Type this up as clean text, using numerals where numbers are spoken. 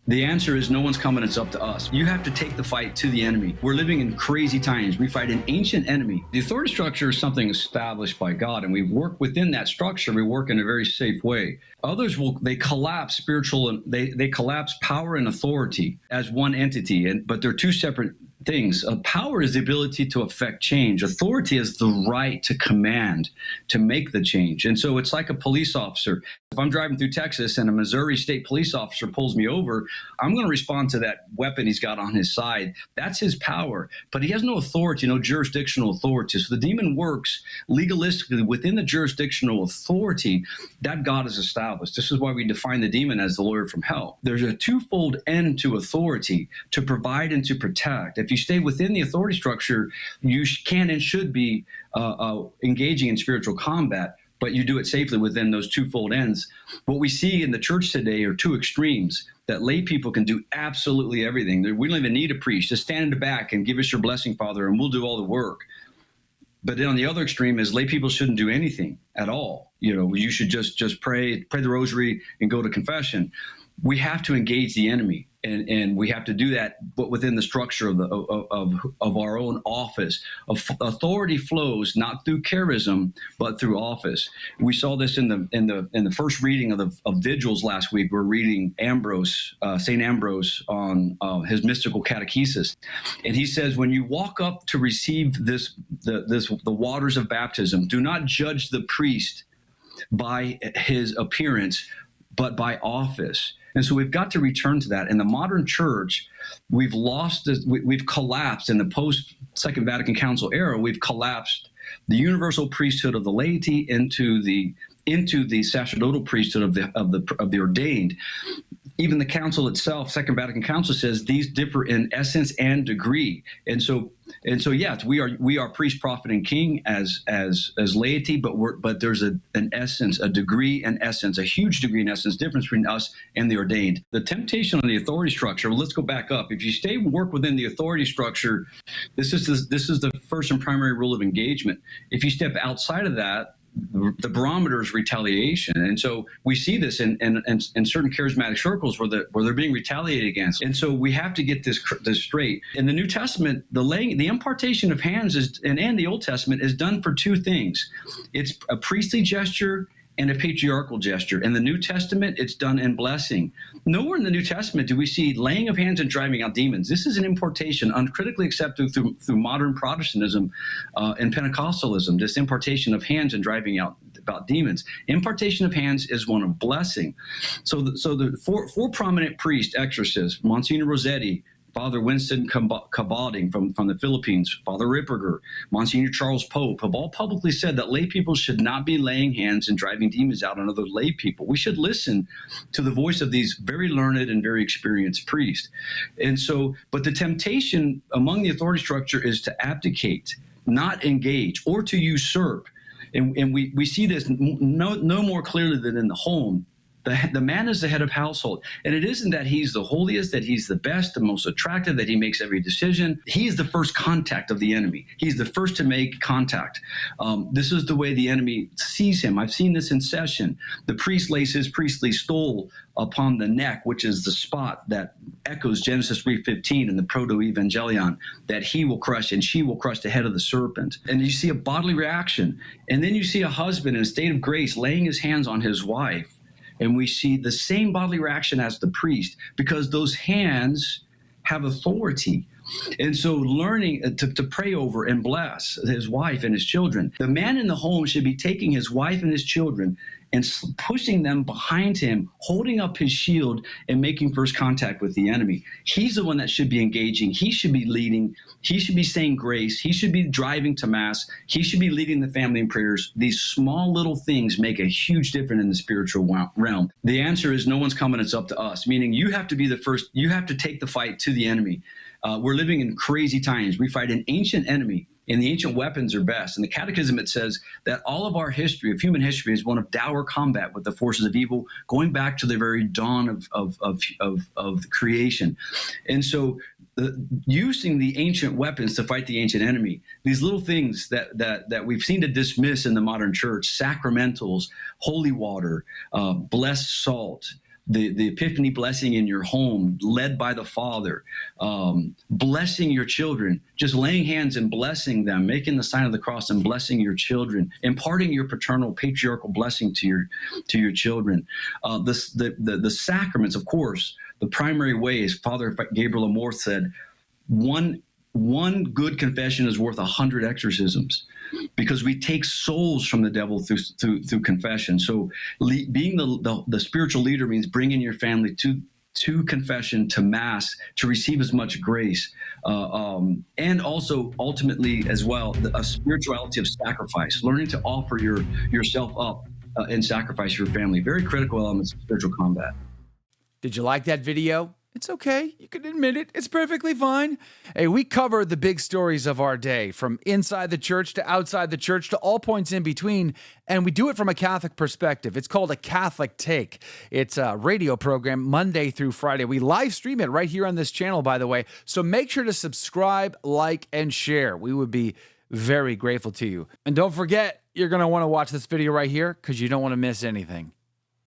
The answer is no one's coming. It's up to us. You have to take the fight to the enemy. We're living in crazy times. We fight an ancient enemy. The authority structure is something established by God, and we work within that structure. We work in a very safe way. Others they collapse spiritual, and they collapse power and authority as one entity, but they're two separate things. Power is the ability to affect change. Authority is the right to command, to make the change. And so it's like a police officer. If I'm driving through Texas and a Missouri state police officer pulls me over, I'm going to respond to that weapon he's got on his side. That's his power. But he has no authority, no jurisdictional authority. So the demon works legalistically within the jurisdictional authority that God has established. This is why we define the demon as the lawyer from hell. There's a twofold end to authority: to provide and to protect. If you stay within the authority structure, you can and should be engaging in spiritual combat, but you do it safely within those twofold ends. What we see in the church today are two extremes, that lay people can do absolutely everything. We don't even need a priest. Just stand in the back and give us your blessing, Father, and we'll do all the work. But then on the other extreme is lay people shouldn't do anything at all. You should just pray the rosary and go to confession. We have to engage the enemy, and we have to do that, but within the structure of our own office. Authority flows not through charism, but through office. We saw this in the first reading of Vigils last week. We're reading Saint Ambrose on his mystical catechesis, and he says, when you walk up to receive the waters of baptism, do not judge the priest by his appearance, but by office. And so we've got to return to that. In the modern church, we've lost this, we've collapsed in the post-Second Vatican Council era. We've collapsed the universal priesthood of the laity into the sacerdotal priesthood of the ordained. Even the council itself, Second Vatican Council, says these differ in essence and degree. And so yes, we are priest, prophet, and king as laity, but there's an essence, a degree and essence, a huge degree and essence difference between us and the ordained. The temptation on the authority structure. Well, let's go back up. If you work within the authority structure, this is the first and primary rule of engagement. If you step outside of that, the barometer is retaliation. And so we see this in certain charismatic circles where they're being retaliated against. And so we have to get this straight. In the New Testament, the impartation of hands and the Old Testament is done for two things. It's a priestly gesture and a patriarchal gesture. In the New Testament, it's done in blessing. Nowhere in the New Testament do we see laying of hands and driving out demons. This is an importation uncritically accepted through modern Protestantism and Pentecostalism, this impartation of hands and driving out demons. Impartation of hands is one of blessing. So the four prominent priests, exorcists, Monsignor Rossetti, Father Vincent from the Philippines, Father Ripperger, Monsignor Charles Pope, have all publicly said that lay people should not be laying hands and driving demons out on other lay people. We should listen to the voice of these very learned and very experienced priests. And so, but the temptation among the authority structure is to abdicate, not engage, or to usurp. And we see this no more clearly than in the home. The man is the head of household, and it isn't that he's the holiest, that he's the best, the most attractive, that he makes every decision. He's the first contact of the enemy. He's the first to make contact. This is the way the enemy sees him. I've seen this in session. The priest lays his priestly stole upon the neck, which is the spot that echoes Genesis 3:15 in the Proto-Evangelion, that he will crush and she will crush the head of the serpent. And you see a bodily reaction. And then you see a husband in a state of grace laying his hands on his wife. And we see the same bodily reaction as the priest, because those hands have authority. And so learning to pray over and bless his wife and his children. The man in the home should be taking his wife and his children and pushing them behind him, holding up his shield and making first contact with the enemy. He's the one that should be engaging. He should be leading. He should be saying grace. He should be driving to mass. He should be leading the family in prayers. These small little things make a huge difference in the spiritual realm. The answer is no one's coming. It's up to us, meaning you have to be the first. You have to take the fight to the enemy. We're living in crazy times. We fight an ancient enemy, and the ancient weapons are best. In the Catechism, it says that all of our history, of human history, is one of dour combat with the forces of evil, going back to the very dawn of creation. And so using the ancient weapons to fight the ancient enemy, these little things that we've seen to dismiss in the modern church, sacramentals, holy water, blessed salt, the epiphany blessing in your home, led by the Father, blessing your children, just laying hands and blessing them, making the sign of the cross and blessing your children, imparting your paternal patriarchal blessing to your children. The sacraments, of course, the primary way is Father Gabriel Amorth said, one good confession is worth 100 exorcisms, because we take souls from the devil through confession. So being the spiritual leader means bringing your family to confession, to Mass, to receive as much grace, and also ultimately as well a spirituality of sacrifice, learning to offer yourself up and sacrifice your family. Very critical elements of spiritual combat. Did you like that video? It's okay. You can admit it. It's perfectly fine. Hey, we cover the big stories of our day, from inside the church to outside the church to all points in between, and we do it from a Catholic perspective. It's called A Catholic Take. It's a radio program Monday through Friday. We live stream it right here on this channel, by the way, so make sure to subscribe, like, and share. We would be very grateful to you. And don't forget, you're going to want to watch this video right here because you don't want to miss anything.